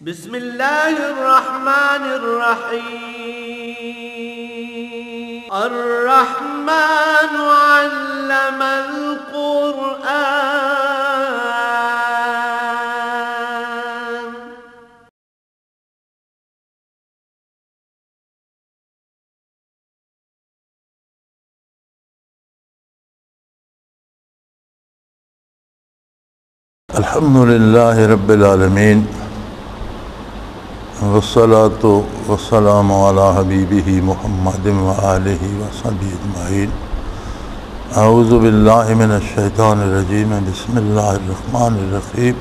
بسم اللہ الرحمن الرحیم الرحمن علم القرآن الحمدللہ رب العالمین والصلاة والسلام علی حبیبہ محمد وآلہ وصحبہ اجمعین۔ اعوذ باللہ من الشیطان الرجیم، بسم اللہ الرحمن الرحیم۔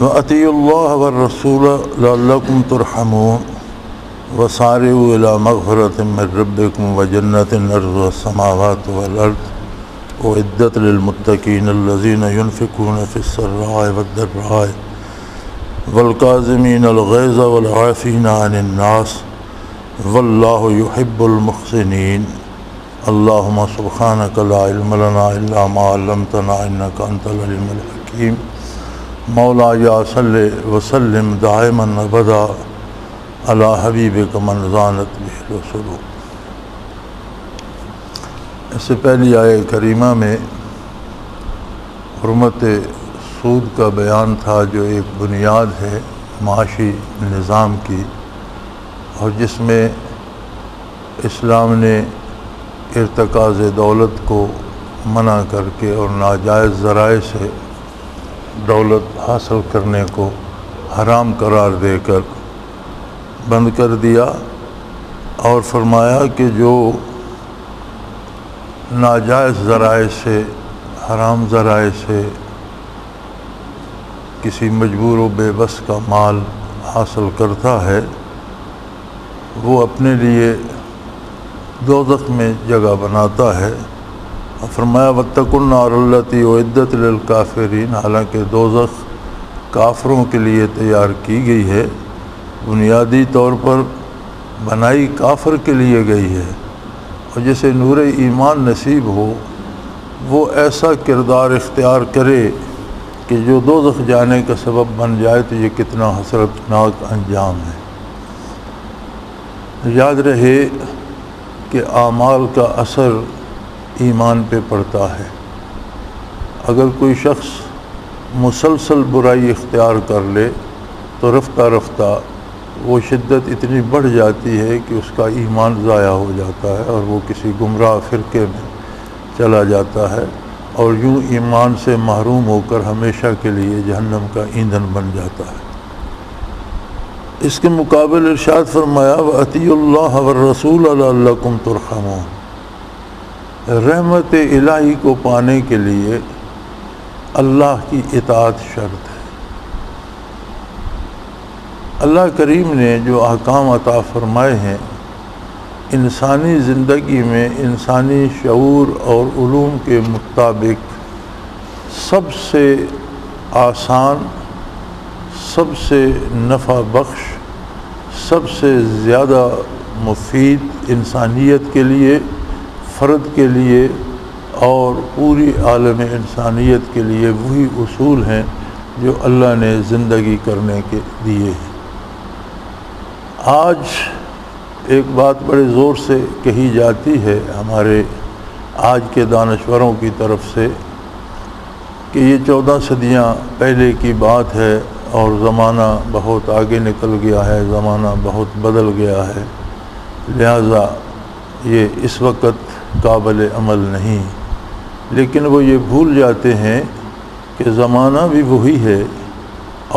وَأَطِیعُوا اللَّهَ وَالرَّسُولَ لَعَلَّکُمْ تُرْحَمُونَ وَسَارِعُوا إِلَىٰ مَغْفِرَةٍ مِّن رَّبِّکُمْ وَجَنَّةٍ عَرْضُهَا السَّمَاوَاتُ وَالْأَرْضُ أُعِدَّتْ لِلْمُتَّقِينَ الَّذِينَ يُنفِقُونَ فِي السَّرَّاءِ وَالضَّرَّاءِ وَالْكَاظِمِينَ الْغَيْظَ وَالْعَافِينَ عَنِ النَّاسِ وَاللَّهُ يُحِبُّ الْمُحْسِنِينَ۔ اللهم سبحانك لا علم لنا إلا ما علمتنا إنك أنت العليم الحكيم۔ مولاي صل وسلم دائما أبدا على حبيبك من زانت به الرسل۔ اس سے پہلی آیہ کریمہ میں حرمت سود کا بیان تھا، جو ایک بنیاد ہے معاشی نظام کی، اور جس میں اسلام نے ارتکاز دولت کو منع کر کے اور ناجائز ذرائع سے دولت حاصل کرنے کو حرام قرار دے کر بند کر دیا، اور فرمایا کہ جو ناجائز ذرائع سے، حرام ذرائع سے کسی مجبور و بے بس کا مال حاصل کرتا ہے، وہ اپنے لیے دوزخ میں جگہ بناتا ہے۔ اور فرمایا وَاتَّقُوا النَّارَ الَّتِي أُعِدَّتْ لِلْكَافِرِينَ، حالانکہ دوزخ کافروں کے لیے تیار کی گئی ہے، بنیادی طور پر بنائی کافر کے لیے گئی ہے، اور جسے نور ایمان نصیب ہو وہ ایسا کردار اختیار کرے کہ جو دوزخ جانے کا سبب بن جائے، تو یہ کتنا حسرتناک انجام ہے۔ یاد رہے کہ اعمال کا اثر ایمان پہ پڑتا ہے۔ اگر کوئی شخص مسلسل برائی اختیار کر لے تو رفتہ رفتہ وہ شدت اتنی بڑھ جاتی ہے کہ اس کا ایمان ضائع ہو جاتا ہے، اور وہ کسی گمراہ فرقے میں چلا جاتا ہے، اور یوں ایمان سے محروم ہو کر ہمیشہ کے لیے جہنم کا ایندھن بن جاتا ہے۔ اس کے مقابل ارشاد فرمایا وَأَطِیعُوا اللَّهَ وَالرَّسُولَ لَعَلَّکُمْ تُرْحَمُونَ۔ رحمت الہی کو پانے کے لیے اللہ کی اطاعت شرط ہے۔ اللہ کریم نے جو احکام عطا فرمائے ہیں، انسانی زندگی میں انسانی شعور اور علوم کے مطابق سب سے آسان، سب سے نفع بخش، سب سے زیادہ مفید انسانیت کے لیے، فرد کے لیے اور پوری عالم انسانیت کے لیے وہی اصول ہیں جو اللہ نے زندگی کرنے کے دیے ہیں۔ آج ایک بات بڑے زور سے کہی جاتی ہے ہمارے آج کے دانشوروں کی طرف سے کہ یہ 14 صدیاں پہلے کی بات ہے اور زمانہ بہت آگے نکل گیا ہے، زمانہ بہت بدل گیا ہے، لہذا یہ اس وقت قابل عمل نہیں۔ لیکن وہ یہ بھول جاتے ہیں کہ زمانہ بھی وہی ہے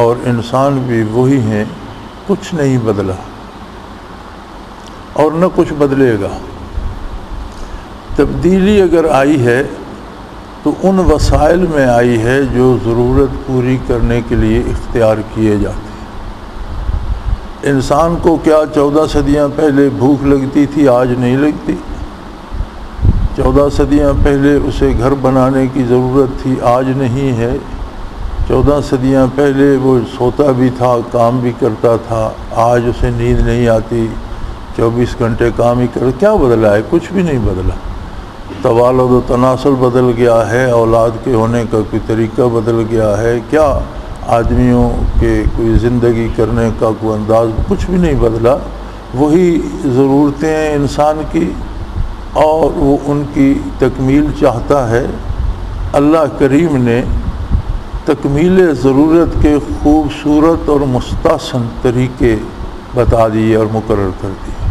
اور انسان بھی وہی ہیں، کچھ نہیں بدلا اور نہ کچھ بدلے گا۔ تبدیلی اگر آئی ہے تو ان وسائل میں آئی ہے جو ضرورت پوری کرنے کے لیے اختیار کیے جاتے ہیں۔ انسان کو کیا 14 صدیاں پہلے بھوک لگتی تھی؟ آج نہیں لگتی۔ 14 صدیاں پہلے اسے گھر بنانے کی ضرورت تھی، آج نہیں ہے۔ 14 صدیاں پہلے وہ سوتا بھی تھا، کام بھی کرتا تھا، آج اسے نیند نہیں آتی، 24 گھنٹے کام ہی کر۔ کیا بدلا ہے؟ کچھ بھی نہیں بدلا۔ توالد و تناسل بدل گیا ہے، اولاد کے ہونے کا کوئی طریقہ بدل گیا ہے، کیا آدمیوں کے کوئی زندگی کرنے کا کوئی انداز کچھ بھی نہیں بدلا، وہی ضرورتیں ہیں انسان کی اور وہ ان کی تکمیل چاہتا ہے۔ اللہ کریم نے تکمیل ضرورت کے خوبصورت اور مستحسن طریقے بتا دیے اور مقرر کر دیے۔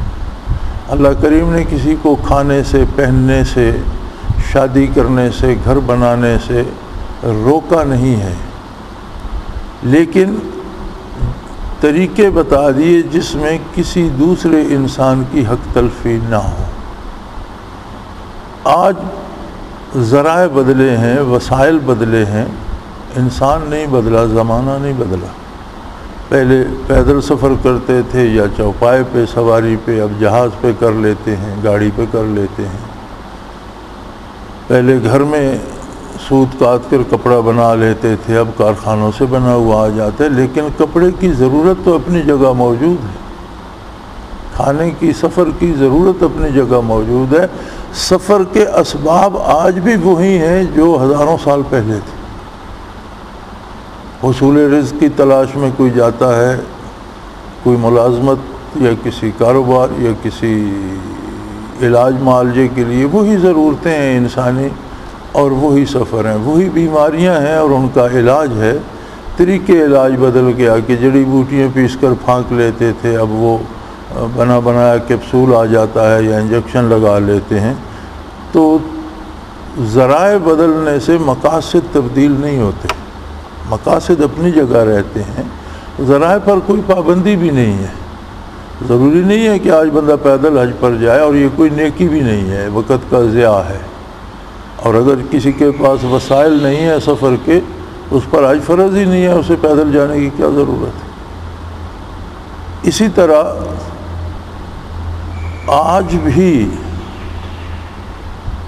اللہ کریم نے کسی کو کھانے سے، پہننے سے، شادی کرنے سے، گھر بنانے سے روکا نہیں ہے، لیکن طریقے بتا دیے جس میں کسی دوسرے انسان کی حق تلفی نہ ہو۔ آج ذرائع بدلے ہیں، وسائل بدلے ہیں، انسان نہیں بدلا، زمانہ نہیں بدلا۔ پہلے پیدل سفر کرتے تھے یا چوپائے پہ سواری پہ، اب جہاز پہ کر لیتے ہیں، گاڑی پہ کر لیتے ہیں۔ پہلے گھر میں سوت کاٹ کر کپڑا بنا لیتے تھے، اب کارخانوں سے بنا ہوا آ جاتا ہے، لیکن کپڑے کی ضرورت تو اپنی جگہ موجود ہے، کھانے کی، سفر کی ضرورت اپنی جگہ موجود ہے۔ سفر کے اسباب آج بھی وہی ہیں جو ہزاروں سال پہلے تھے۔ حصول رزق کی تلاش میں کوئی جاتا ہے، کوئی ملازمت یا کسی کاروبار یا کسی علاج معالجے کے لیے، وہی ضرورتیں ہیں انسانی اور وہی سفر ہیں، وہی بیماریاں ہیں اور ان کا علاج ہے۔ طریقے علاج بدل گیا کہ جڑی بوٹیاں پیس کر پھانک لیتے تھے، اب وہ بنا بنایا کیپسول آ جاتا ہے یا انجیکشن لگا لیتے ہیں۔ تو ذرائع بدلنے سے مقاصد تبدیل نہیں ہوتے، مقاصد اپنی جگہ رہتے ہیں، ذرائع پر کوئی پابندی بھی نہیں ہے۔ ضروری نہیں ہے کہ آج بندہ پیدل حج پر جائے، اور یہ کوئی نیکی بھی نہیں ہے، وقت کا ضیاع ہے۔ اور اگر کسی کے پاس وسائل نہیں ہے سفر کے، اس پر حج فرض ہی نہیں ہے، اسے پیدل جانے کی کیا ضرورت ہے۔ اسی طرح آج بھی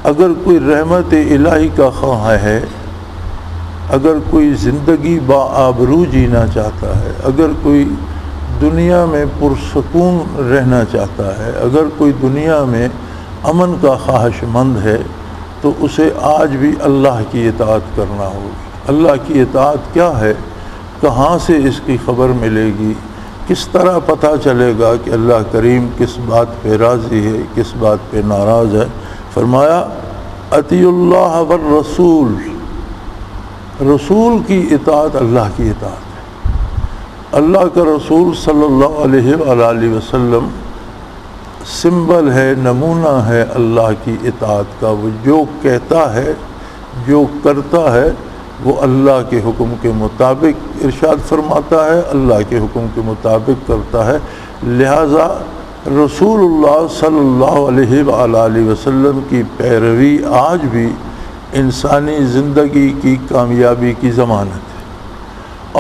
اگر کوئی رحمت الہی کا خواہاں ہے، اگر کوئی زندگی بآبرو جینا چاہتا ہے، اگر کوئی دنیا میں پرسکون رہنا چاہتا ہے، اگر کوئی دنیا میں امن کا خواہش مند ہے، تو اسے آج بھی اللہ کی اطاعت کرنا ہوگی۔ اللہ کی اطاعت کیا ہے، کہاں سے اس کی خبر ملے گی، کس طرح پتہ چلے گا کہ اللہ کریم کس بات پہ راضی ہے، کس بات پہ ناراض ہے؟ فرمایا اطیع اللہ والرسول، رسول کی اطاعت اللہ کی اطاعت ہے۔ اللہ کا رسول صلی اللہ علیہ وآلہ وسلم سمبل ہے، نمونہ ہے اللہ کی اطاعت کا۔ وہ جو کہتا ہے، جو کرتا ہے، وہ اللہ کے حکم کے مطابق ارشاد فرماتا ہے، اللہ کے حکم کے مطابق کرتا ہے۔ لہٰذا رسول اللہ صلی اللہ علیہ وآلہ وسلم کی پیروی آج بھی انسانی زندگی کی کامیابی کی ضمانت ہے،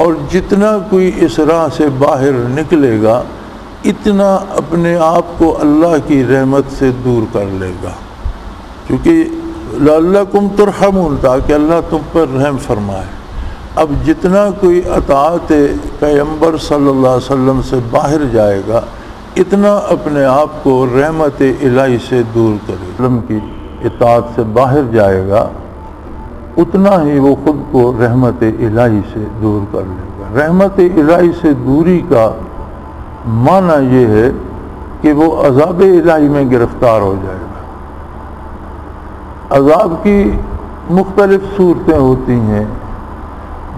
اور جتنا کوئی اس راہ سے باہر نکلے گا، اتنا اپنے آپ کو اللہ کی رحمت سے دور کر لے گا، کیونکہ لعلکم ترحمون، تاکہ اللہ تم پر رحم فرمائے۔ اب جتنا کوئی اطاعت پیغمبر صلی اللہ علیہ وسلم سے باہر جائے گا، اتنا اپنے آپ کو رحمت الہی سے دور کرے گا۔ علم کی اطاعت سے باہر جائے گا، اتنا ہی وہ خود کو رحمت الہی سے دور کر لے گا۔ رحمت الہی سے دوری کا معنی یہ ہے کہ وہ عذاب الہی میں گرفتار ہو جائے گا۔ عذاب کی مختلف صورتیں ہوتی ہیں،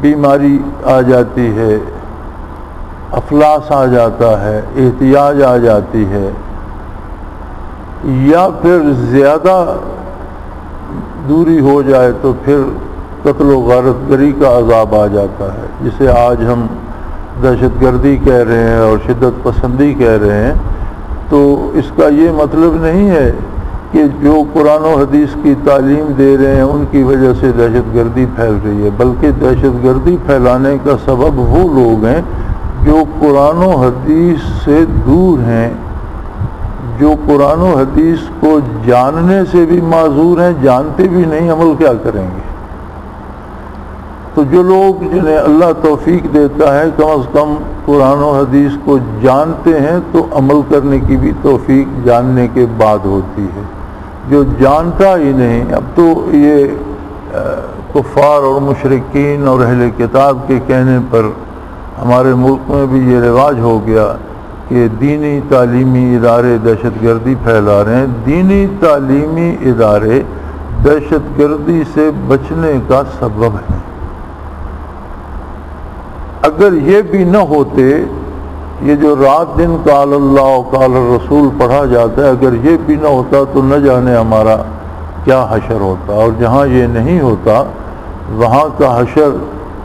بیماری آ جاتی ہے، افلاس آ جاتا ہے، احتیاج آ جاتی ہے، یا پھر زیادہ دوری ہو جائے تو پھر قتل و غارت گری کا عذاب آ جاتا ہے، جسے آج ہم دہشت گردی کہہ رہے ہیں اور شدت پسندی کہہ رہے ہیں۔ تو اس کا یہ مطلب نہیں ہے کہ جو قرآن و حدیث کی تعلیم دے رہے ہیں ان کی وجہ سے دہشت گردی پھیل رہی ہے، بلکہ دہشت گردی پھیلانے کا سبب وہ لوگ ہیں جو قرآن و حدیث سے دور ہیں، جو قرآن و حدیث کو جاننے سے بھی معذور ہیں، جانتے بھی نہیں، عمل کیا کریں گے؟ تو جو لوگ جنہیں اللہ توفیق دیتا ہے کم از کم قرآن و حدیث کو جانتے ہیں، تو عمل کرنے کی بھی توفیق جاننے کے بعد ہوتی ہے۔ جو جانتا ہی نہیں، اب تو یہ کفار اور مشرکین اور اہل کتاب کے کہنے پر ہمارے ملک میں بھی یہ رواج ہو گیا کہ دینی تعلیمی ادارے دہشت گردی پھیلا رہے ہیں۔ دینی تعلیمی ادارے دہشت گردی سے بچنے کا سبب ہے۔ اگر یہ بھی نہ ہوتے، یہ جو رات دن قال اللہ و قال الرسول پڑھا جاتا ہے، اگر یہ بھی نہ ہوتا تو نہ جانے ہمارا کیا حشر ہوتا، اور جہاں یہ نہیں ہوتا وہاں کا حشر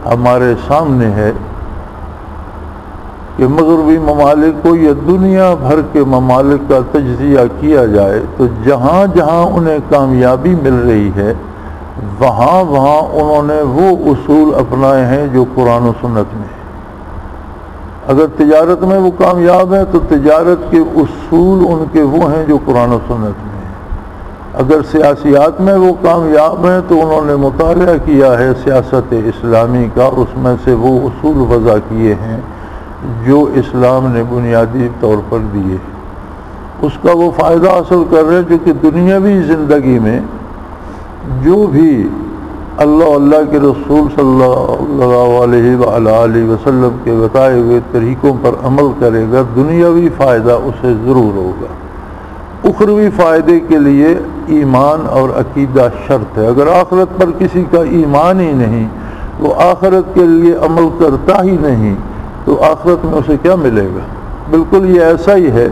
ہمارے سامنے ہے کہ مغربی ممالک کو یا دنیا بھر کے ممالک کا تجزیہ کیا جائے تو جہاں جہاں انہیں کامیابی مل رہی ہے وہاں وہاں انہوں نے وہ اصول اپنائے ہیں جو قرآن و سنت میں ہیں۔ اگر تجارت میں وہ کامیاب ہیں تو تجارت کے اصول ان کے وہ ہیں جو قرآن و سنت میں ہیں۔ اگر سیاسیات میں وہ کامیاب ہیں تو انہوں نے مطالعہ کیا ہے سیاست اسلامی کا، اس میں سے وہ اصول وضع کیے ہیں جو اسلام نے بنیادی طور پر دیے، اس کا وہ فائدہ حاصل کر رہے ہیں، جو کہ دنیاوی زندگی میں جو بھی اللہ کے رسول صلی اللہ علیہ وآلہ وسلم کے بتائے ہوئے طریقوں پر عمل کرے گا دنیاوی فائدہ اسے ضرور ہوگا۔ اخروی فائدے کے لیے ایمان اور عقیدہ شرط ہے۔ اگر آخرت پر کسی کا ایمان ہی نہیں، وہ آخرت کے لیے عمل کرتا ہی نہیں، تو آخرت میں اسے کیا ملے گا؟ بالکل یہ ایسا ہی ہے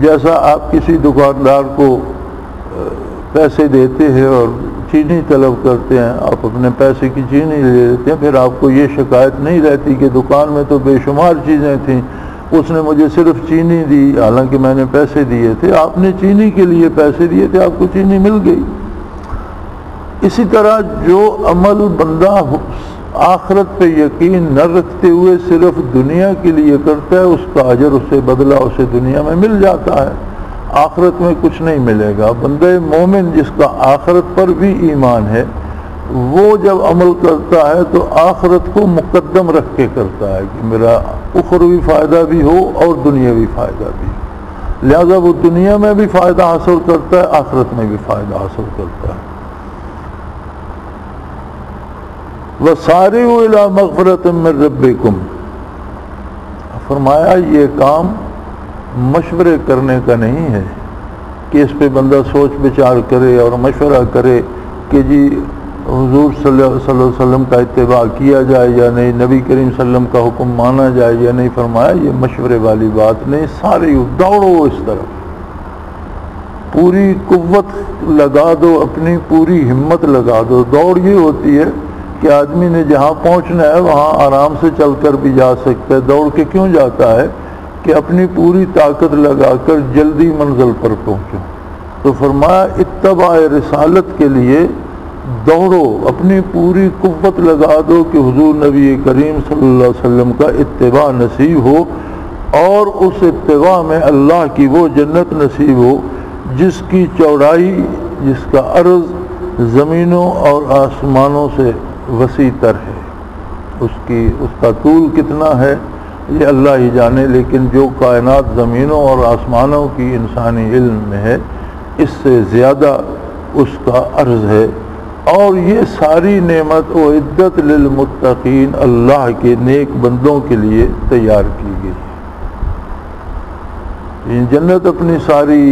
جیسا آپ کسی دکاندار کو پیسے دیتے ہیں اور چینی طلب کرتے ہیں، آپ اپنے پیسے کی چینی لے لیتے ہیں، پھر آپ کو یہ شکایت نہیں رہتی کہ دکان میں تو بے شمار چیزیں تھیں، اس نے مجھے صرف چینی دی حالانکہ میں نے پیسے دیے تھے۔ آپ نے چینی کے لیے پیسے دیے تھے، آپ کو چینی مل گئی۔ اسی طرح جو عمل بندہ آخرت پہ یقین نہ رکھتے ہوئے صرف دنیا کے لیے کرتا ہے، اس کا اجر، اسے بدلہ اسے دنیا میں مل جاتا ہے، آخرت میں کچھ نہیں ملے گا۔ بندہ مومن جس کا آخرت پر بھی ایمان ہے، وہ جب عمل کرتا ہے تو آخرت کو مقدم رکھ کے کرتا ہے کہ میرا اخروی فائدہ بھی ہو اور دنیاوی فائدہ بھی ہو، لہذا وہ دنیا میں بھی فائدہ حاصل کرتا ہے، آخرت میں بھی فائدہ حاصل کرتا ہے۔ وَسَارِعُوا إِلَىٰ مَغْفِرَةٍ مِّن رَّبِّكُمْ، فرمایا یہ کام مشورے کرنے کا نہیں ہے کہ اس پہ بندہ سوچ بچار کرے اور مشورہ کرے کہ جی حضور صلی اللہ علیہ وسلم کا اتباع کیا جائے یا نہیں، نبی کریم صلی اللہ علیہ وسلم کا حکم مانا جائے یا نہیں۔ فرمایا یہ مشورے والی بات نہیں، سارے دوڑو اس طرف، پوری قوت لگا دو، اپنی پوری ہمت لگا دو۔ دوڑ یہ ہوتی ہے کہ آدمی نے جہاں پہنچنا ہے وہاں آرام سے چل کر بھی جا سکتا ہے، دوڑ کے کیوں جاتا ہے کہ اپنی پوری طاقت لگا کر جلدی منزل پر پہنچو۔ تو فرمایا اتباع رسالت کے لیے دوڑو، اپنی پوری قوت لگا دو کہ حضور نبی کریم صلی اللہ علیہ وسلم کا اتباع نصیب ہو، اور اس اتباع میں اللہ کی وہ جنت نصیب ہو جس کی چوڑائی، جس کا عرض زمینوں اور آسمانوں سے وسیع تر ہے۔ اس کا طول کتنا ہے یہ اللہ ہی جانے، لیکن جو کائنات زمینوں اور آسمانوں کی انسانی علم میں ہے اس سے زیادہ اس کا عرض ہے۔ اور یہ ساری نعمت و عدت للمتقین اللہ کے نیک بندوں کے لیے تیار کی گئی ہے۔ جنت اپنی ساری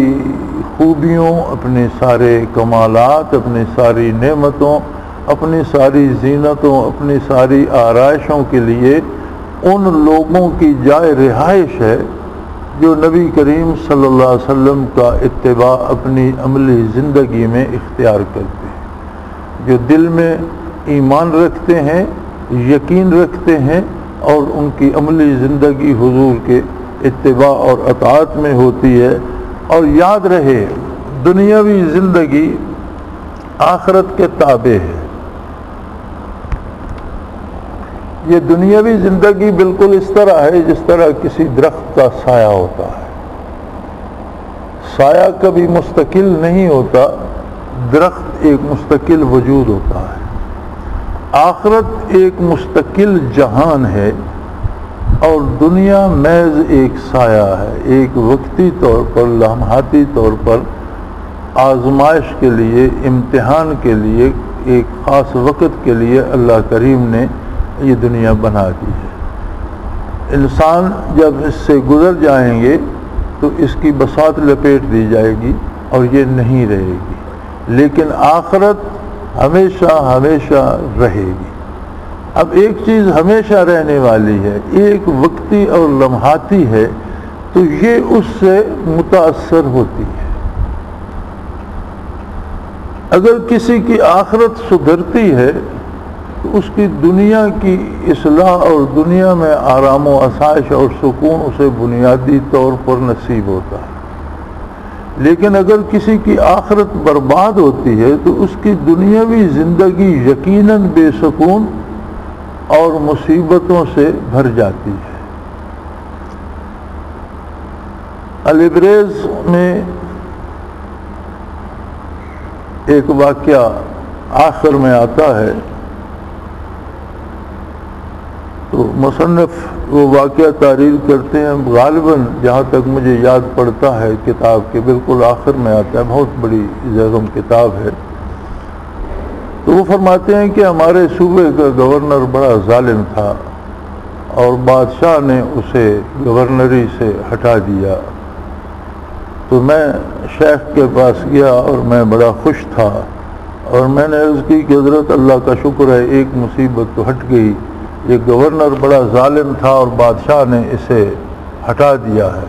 خوبیوں، اپنے سارے کمالات، اپنی ساری نعمتوں، اپنی ساری زینتوں، اپنی ساری آرائشوں کے لیے ان لوگوں کی جائے رہائش ہے جو نبی کریم صلی اللہ علیہ وسلم کا اتباع اپنی عملی زندگی میں اختیار کرتے ہیں، جو دل میں ایمان رکھتے ہیں، یقین رکھتے ہیں، اور ان کی عملی زندگی حضور کے اتباع اور اطاعت میں ہوتی ہے۔ اور یاد رہے دنیاوی زندگی آخرت کے تابع ہے۔ یہ دنیاوی زندگی بالکل اس طرح ہے جس طرح کسی درخت کا سایہ ہوتا ہے۔ سایہ کبھی مستقل نہیں ہوتا، درخت ایک مستقل وجود ہوتا ہے۔ آخرت ایک مستقل جہان ہے اور دنیا محض ایک سایہ ہے، ایک وقتی طور پر، لمحاتی طور پر آزمائش کے لیے، امتحان کے لیے، ایک خاص وقت کے لیے اللہ کریم نے یہ دنیا بنا دی ہے۔ انسان جب اس سے گزر جائیں گے تو اس کی بساط لپیٹ دی جائے گی اور یہ نہیں رہے گی، لیکن آخرت ہمیشہ ہمیشہ رہے گی۔ اب ایک چیز ہمیشہ رہنے والی ہے، ایک وقتی اور لمحاتی ہے، تو یہ اس سے متاثر ہوتی ہے۔ اگر کسی کی آخرت سدھرتی ہے تو اس کی دنیا کی اصلاح اور دنیا میں آرام و آسائش اور سکون اسے بنیادی طور پر نصیب ہوتا ہے، لیکن اگر کسی کی آخرت برباد ہوتی ہے تو اس کی دنیاوی زندگی یقیناً بے سکون اور مصیبتوں سے بھر جاتی ہے۔ الابریز میں ایک واقعہ آخر میں آتا ہے، تو مصنف وہ واقعہ تعریر کرتے ہیں، غالباً جہاں تک مجھے یاد پڑتا ہے کتاب کے بالکل آخر میں آتا ہے، بہت بڑی زیغم کتاب ہے۔ تو وہ فرماتے ہیں کہ ہمارے صوبے کا گورنر بڑا ظالم تھا اور بادشاہ نے اسے گورنری سے ہٹا دیا۔ تو میں شیخ کے پاس گیا اور میں بڑا خوش تھا، اور میں نے عرض کی کہ حضرت اللہ کا شکر ہے ایک مصیبت تو ہٹ گئی، یہ گورنر بڑا ظالم تھا اور بادشاہ نے اسے ہٹا دیا ہے۔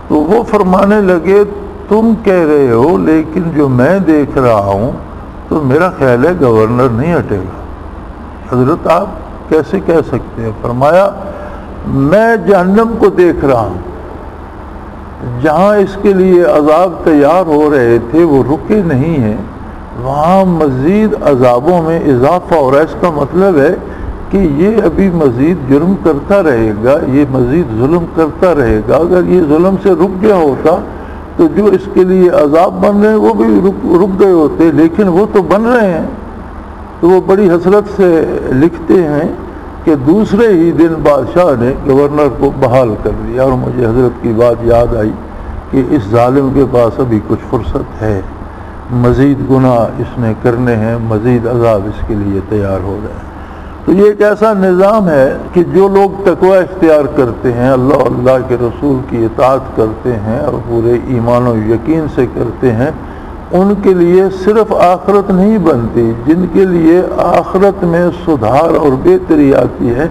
تو وہ فرمانے لگے تم کہہ رہے ہو، لیکن جو میں دیکھ رہا ہوں تو میرا خیال ہے گورنر نہیں ہٹے گا۔ حضرت آپ کیسے کہہ سکتے ہیں؟ فرمایا میں جہنم کو دیکھ رہا ہوں، جہاں اس کے لیے عذاب تیار ہو رہے تھے وہ رکے نہیں ہیں، وہاں مزید عذابوں میں اضافہ ہو رہا ہے۔ اس کا مطلب ہے کہ یہ ابھی مزید جرم کرتا رہے گا، یہ مزید ظلم کرتا رہے گا۔ اگر یہ ظلم سے رک گیا ہوتا تو جو اس کے لیے عذاب بن رہے ہیں وہ بھی رک گئے ہوتے، لیکن وہ تو بن رہے ہیں۔ تو وہ بڑی حسرت سے لکھتے ہیں کہ دوسرے ہی دن بادشاہ نے گورنر کو بحال کر دیا، اور مجھے حضرت کی بات یاد آئی کہ اس ظالم کے پاس ابھی کچھ فرصت ہے، مزید گناہ اس نے کرنے ہیں، مزید عذاب اس کے لیے تیار ہو رہے ہیں۔ تو یہ ایک ایسا نظام ہے کہ جو لوگ تقوی اختیار کرتے ہیں، اللہ کے رسول کی اطاعت کرتے ہیں اور پورے ایمان و یقین سے کرتے ہیں، ان کے لیے صرف آخرت نہیں بنتی، جن کے لیے آخرت میں سدھار اور بہتری آتی ہے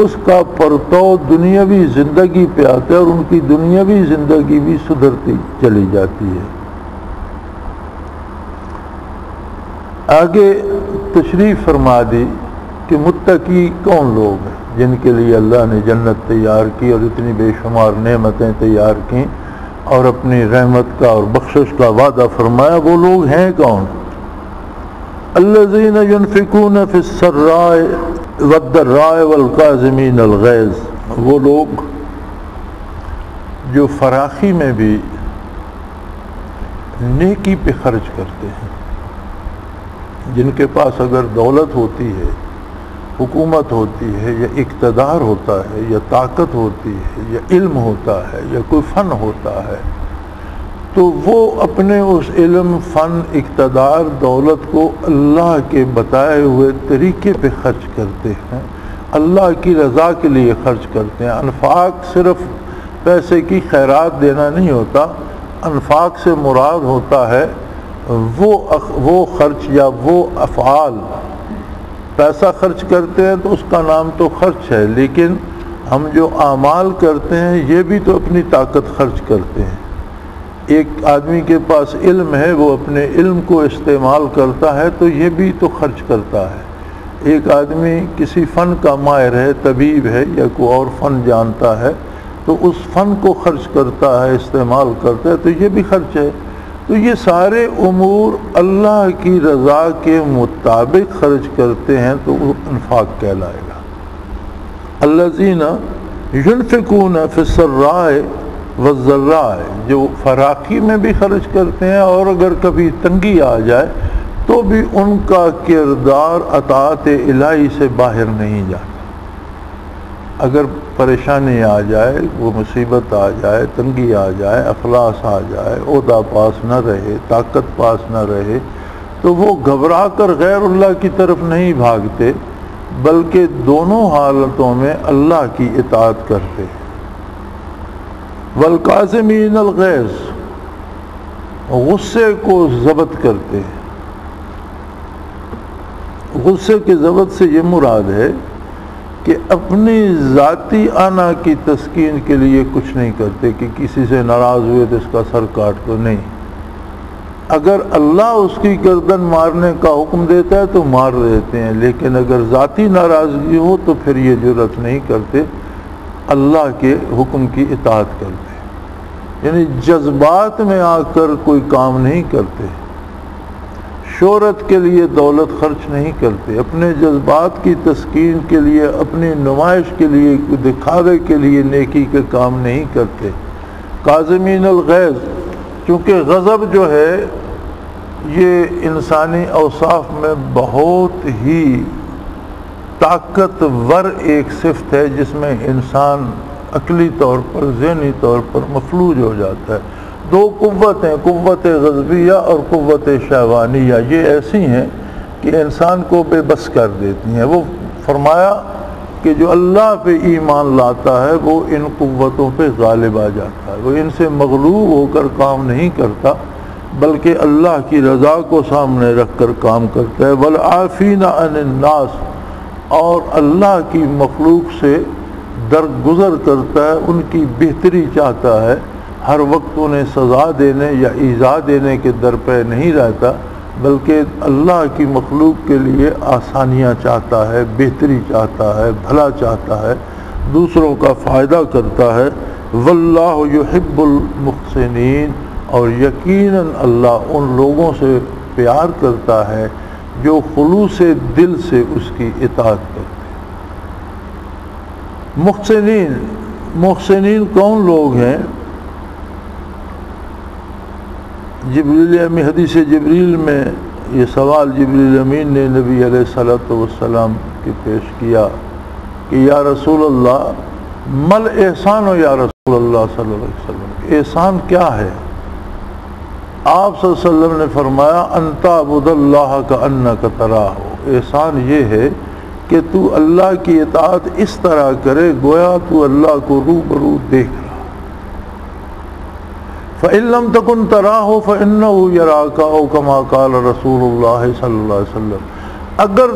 اس کا پرتو دنیاوی زندگی پہ آتا ہے، اور ان کی دنیاوی زندگی بھی سدھرتی چلی جاتی ہے۔ آگے تشریف فرما دی کہ متقی کون لوگ ہیں جن کے لیے اللہ نے جنت تیار کی اور اتنی بے شمار نعمتیں تیار کیں اور اپنی رحمت کا اور بخشش کا وعدہ فرمایا۔ وہ لوگ ہیں کون؟ الذین ينفقون فی السراء والضراء والکاظمین الغیظ، وہ لوگ جو فراخی میں بھی نیکی پہ خرچ کرتے ہیں، جن کے پاس اگر دولت ہوتی ہے، حکومت ہوتی ہے، یا اقتدار ہوتا ہے، یا طاقت ہوتی ہے، یا علم ہوتا ہے، یا کوئی فن ہوتا ہے، تو وہ اپنے اس علم، فن، اقتدار، دولت کو اللہ کے بتائے ہوئے طریقے پہ خرچ کرتے ہیں، اللہ کی رضا کے لیے خرچ کرتے ہیں۔ انفاق صرف پیسے کی خیرات دینا نہیں ہوتا، انفاق سے مراد ہوتا ہے وہ خرچ یا وہ افعال۔ پیسہ خرچ کرتے ہیں تو اس کا نام تو خرچ ہے، لیکن ہم جو اعمال کرتے ہیں یہ بھی تو اپنی طاقت خرچ کرتے ہیں۔ ایک آدمی کے پاس علم ہے، وہ اپنے علم کو استعمال کرتا ہے تو یہ بھی تو خرچ کرتا ہے۔ ایک آدمی کسی فن کا ماہر ہے، طبیب ہے، یا کوئی اور فن جانتا ہے تو اس فن کو خرچ کرتا ہے، استعمال کرتا ہے، تو یہ بھی خرچ ہے۔ تو یہ سارے امور اللہ کی رضا کے مطابق خرچ کرتے ہیں تو وہ انفاق کہلائے گا۔ الذین ينفقون فی السراء والضراء، جو فراخی میں بھی خرچ کرتے ہیں اور اگر کبھی تنگی آ جائے تو بھی ان کا کردار اطاعت الہی سے باہر نہیں جاتا۔ اگر پریشانی آ جائے، وہ مصیبت آ جائے، تنگی آ جائے، افلاس آ جائے، عہدہ پاس نہ رہے، طاقت پاس نہ رہے، تو وہ گھبرا کر غیر اللہ کی طرف نہیں بھاگتے، بلکہ دونوں حالتوں میں اللہ کی اطاعت کرتے۔ والکاظمین الغیظ، غصے کو ضبط کرتے۔ غصے کے ضبط سے یہ مراد ہے کہ اپنی ذاتی آنا کی تسکین کے لیے کچھ نہیں کرتے کہ کسی سے ناراض ہوئے تو اس کا سر کاٹ دو، نہیں۔ اگر اللہ اس کی گردن مارنے کا حکم دیتا ہے تو مار دیتے ہیں، لیکن اگر ذاتی ناراضگی ہو تو پھر یہ جرأت نہیں کرتے، اللہ کے حکم کی اطاعت کرتے، یعنی جذبات میں آ کر کوئی کام نہیں کرتے، شہرت کے لیے دولت خرچ نہیں کرتے، اپنے جذبات کی تسکین کے لیے، اپنی نمائش کے لیے، دکھاوے کے لیے نیکی کے کام نہیں کرتے۔ کاظمین الغیظ، چونکہ غضب جو ہے یہ انسانی اوصاف میں بہت ہی طاقتور ایک صفت ہے، جس میں انسان عقلی طور پر، ذہنی طور پر مفلوج ہو جاتا ہے۔ دو قوتیں، قوت غضبیہ اور قوت شہوانیہ، یہ ایسی ہیں کہ انسان کو بے بس کر دیتی ہیں۔ وہ فرمایا کہ جو اللہ پہ ایمان لاتا ہے وہ ان قوتوں پہ غالب آ جاتا ہے، وہ ان سے مغلوب ہو کر کام نہیں کرتا، بلکہ اللہ کی رضا کو سامنے رکھ کر کام کرتا ہے۔ والعافین عن الناس، اور اللہ کی مخلوق سے درگزر کرتا ہے، ان کی بہتری چاہتا ہے، ہر وقت انہیں سزا دینے یا ایذا دینے کے در پہ نہیں رہتا، بلکہ اللہ کی مخلوق کے لیے آسانیاں چاہتا ہے، بہتری چاہتا ہے، بھلا چاہتا ہے، دوسروں کا فائدہ کرتا ہے۔ واللہ یحب المحسنین، اور یقیناً اللہ ان لوگوں سے پیار کرتا ہے جو خلوص دل سے اس کی اطاعت کرتے۔ محسنین، محسنین کون لوگ ہیں؟ جبریل امین، حدیث جبریل میں یہ سوال جبریل امین نے نبی علیہ الصلوۃ والسلام کے پیش کیا کہ یا رسول اللہ مل احسان ہو، یا رسول اللہ صلی اللہ علیہ وسلم، احسان کیا ہے؟ آپ صلی اللہ علیہ وسلم نے فرمایا ان تعبد اللہ کأنک تراہ، احسان یہ ہے کہ تو اللہ کی اطاعت اس طرح کرے گویا تو اللہ کو روبرو دیکھ رہا۔ فَإِن لَمْ تَكُنْ تَرَاهُ فَإِنَّهُ يَرَاكَ، او کما قال رسول اللہ صلی اللہ علیہ وسلم، اگر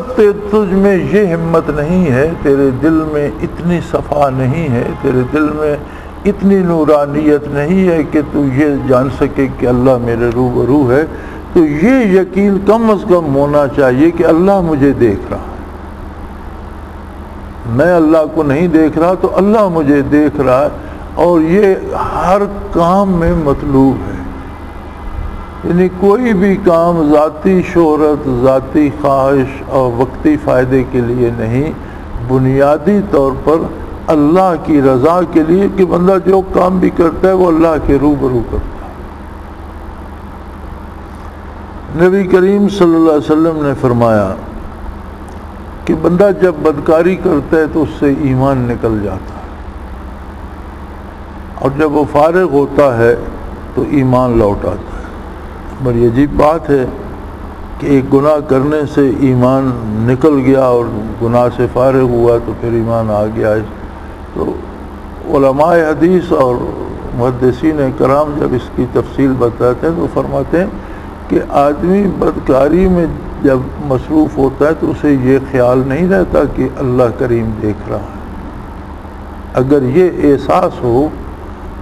تجھ میں یہ ہمت نہیں ہے، تیرے دل میں اتنی صفا نہیں ہے، تیرے دل میں اتنی نورانیت نہیں ہے کہ تو یہ جان سکے کہ اللہ میرے روبرو ہے، تو یہ یقین کم از کم ہونا چاہیے کہ اللہ مجھے دیکھ رہا ہے۔ میں اللہ کو نہیں دیکھ رہا تو اللہ مجھے دیکھ رہا ہے، اور یہ ہر کام میں مطلوب ہے، یعنی کوئی بھی کام ذاتی شہرت، ذاتی خواہش اور وقتی فائدے کے لیے نہیں، بنیادی طور پر اللہ کی رضا کے لیے، کہ بندہ جو کام بھی کرتا ہے وہ اللہ کے روبرو کرتا ہے۔ نبی کریم صلی اللہ علیہ وسلم نے فرمایا کہ بندہ جب بدکاری کرتا ہے تو اس سے ایمان نکل جاتا ہے، اور جب وہ فارغ ہوتا ہے تو ایمان لوٹ آتا ہے۔ بڑی عجیب بات ہے کہ ایک گناہ کرنے سے ایمان نکل گیا اور گناہ سے فارغ ہوا تو پھر ایمان آ گیا۔ تو علماء حدیث اور محدثین کرام جب اس کی تفصیل بتاتے ہیں تو فرماتے ہیں کہ آدمی بدکاری میں جب مصروف ہوتا ہے تو اسے یہ خیال نہیں رہتا کہ اللہ کریم دیکھ رہا ہے۔ اگر یہ احساس ہو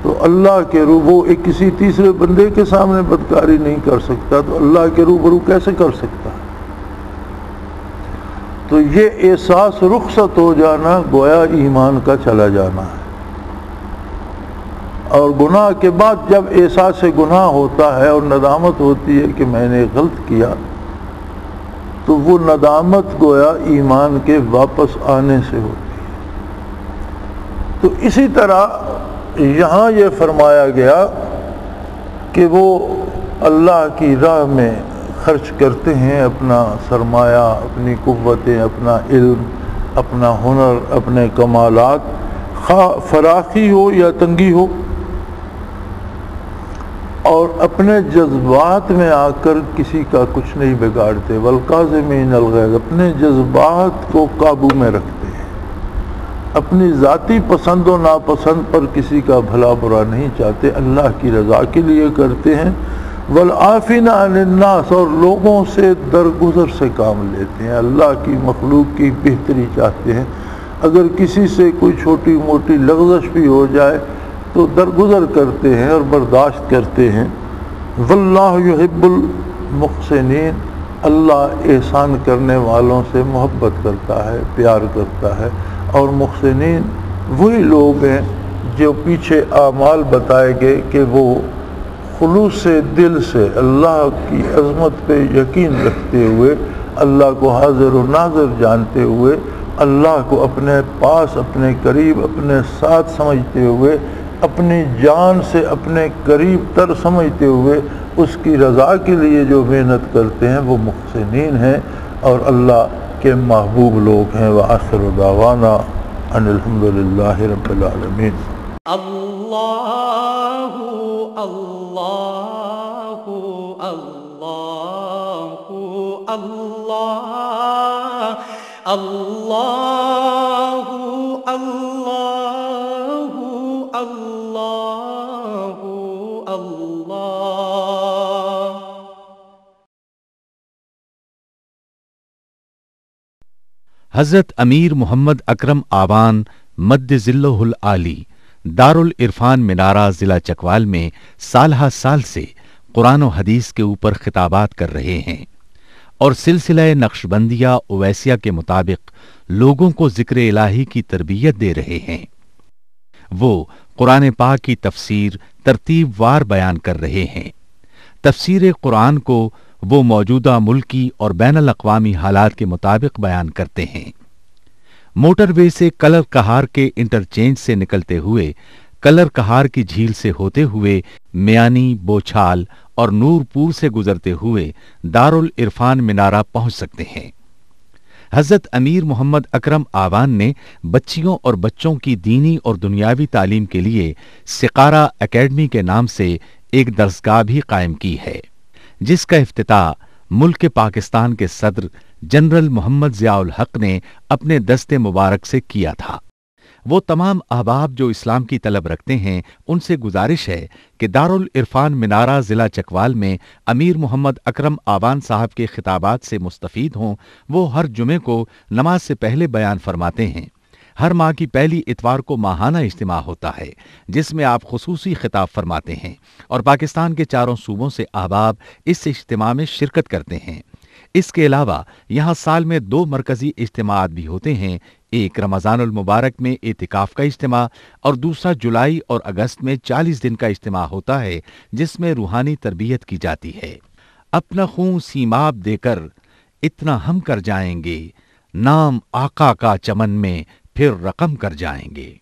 تو اللہ کے روبرو، ایک کسی تیسرے بندے کے سامنے بدکاری نہیں کر سکتا تو اللہ کے روبرو کیسے کر سکتا ہے؟ تو یہ احساس رخصت ہو جانا گویا ایمان کا چلا جانا ہے۔ اور گناہ کے بعد جب احساس گناہ ہوتا ہے اور ندامت ہوتی ہے کہ میں نے غلط کیا، تو وہ ندامت گویا ایمان کے واپس آنے سے ہوتی ہے۔ تو اسی طرح یہاں یہ فرمایا گیا کہ وہ اللہ کی راہ میں خرچ کرتے ہیں اپنا سرمایہ، اپنی قوتیں، اپنا علم، اپنا ہنر، اپنے کمالات، خواہ فراخی ہو یا تنگی ہو، اور اپنے جذبات میں آ کر کسی کا کچھ نہیں بگاڑتے، والقاظمین الغیظ، اپنے جذبات کو قابو میں رکھتے ہیں، اپنی ذاتی پسند و ناپسند پر کسی کا بھلا برا نہیں چاہتے، اللہ کی رضا کے لیے کرتے ہیں، والعافین عن الناس، اور لوگوں سے درگزر سے کام لیتے ہیں، اللہ کی مخلوق کی بہتری چاہتے ہیں، اگر کسی سے کوئی چھوٹی موٹی لغزش بھی ہو جائے تو درگزر کرتے ہیں اور برداشت کرتے ہیں، واللہ یحب المحسنین، اللہ احسان کرنے والوں سے محبت کرتا ہے، پیار کرتا ہے، اور محسنین وہی لوگ ہیں جو پیچھے اعمال بتائے گئے کہ وہ خلوص دل سے اللہ کی عظمت پہ یقین رکھتے ہوئے، اللہ کو حاضر و ناظر جانتے ہوئے، اللہ کو اپنے پاس، اپنے قریب، اپنے ساتھ سمجھتے ہوئے، اپنی جان سے اپنے قریب تر سمجھتے ہوئے اس کی رضا کے لیے جو محنت کرتے ہیں وہ محسنین ہیں اور اللہ کے محبوب لوگ ہیں۔ وآخر دعوانا ان الحمدللہ رب العالمین۔ اللہ اللہ اللہ اللہ اللہ اللہ اللہ اللہ۔ حضرت امیر محمد اکرم آوان مد ظلہ العالی دارالعرفان منارہ ضلع چکوال میں سالہ سال سے قرآن و حدیث کے اوپر خطابات کر رہے ہیں اور سلسلہ نقشبندیہ اویسیہ کے مطابق لوگوں کو ذکر الہی کی تربیت دے رہے ہیں۔ وہ قرآن پاک کی تفسیر ترتیب وار بیان کر رہے ہیں۔ تفسیر قرآن کو وہ موجودہ ملکی اور بین الاقوامی حالات کے مطابق بیان کرتے ہیں۔ موٹر وے سے کلر کہار کے انٹرچینج سے نکلتے ہوئے، کلر کہار کی جھیل سے ہوتے ہوئے، میانی، بوچھال اور نورپور سے گزرتے ہوئے دارالعرفان منارہ پہنچ سکتے ہیں۔ حضرت امیر محمد اکرم آوان نے بچیوں اور بچوں کی دینی اور دنیاوی تعلیم کے لیے سقارہ اکیڈمی کے نام سے ایک درسگاہ بھی قائم کی ہے، جس کا افتتاح ملک پاکستان کے صدر جنرل محمد ضیاء الحق نے اپنے دست مبارک سے کیا تھا۔ وہ تمام احباب جو اسلام کی طلب رکھتے ہیں ان سے گزارش ہے کہ دارالعرفان منارہ ضلع چکوال میں امیر محمد اکرم آوان صاحب کے خطابات سے مستفید ہوں۔ وہ ہر جمعے کو نماز سے پہلے بیان فرماتے ہیں۔ ہر ماہ کی پہلی اتوار کو ماہانہ اجتماع ہوتا ہے جس میں آپ خصوصی خطاب فرماتے ہیں اور پاکستان کے چاروں صوبوں سے احباب اس اجتماع میں شرکت کرتے ہیں۔ اس کے علاوہ یہاں سال میں 2 مرکزی اجتماعات بھی ہوتے ہیں، ایک رمضان المبارک میں اعتکاف کا اجتماع اور دوسرا جولائی اور اگست میں 40 دن کا اجتماع ہوتا ہے جس میں روحانی تربیت کی جاتی ہے۔ اپنا خون سیماب دے کر اتنا ہم کر جائیں گے، نام آقا کا چمن میں پھر رقم کر جائیں گے۔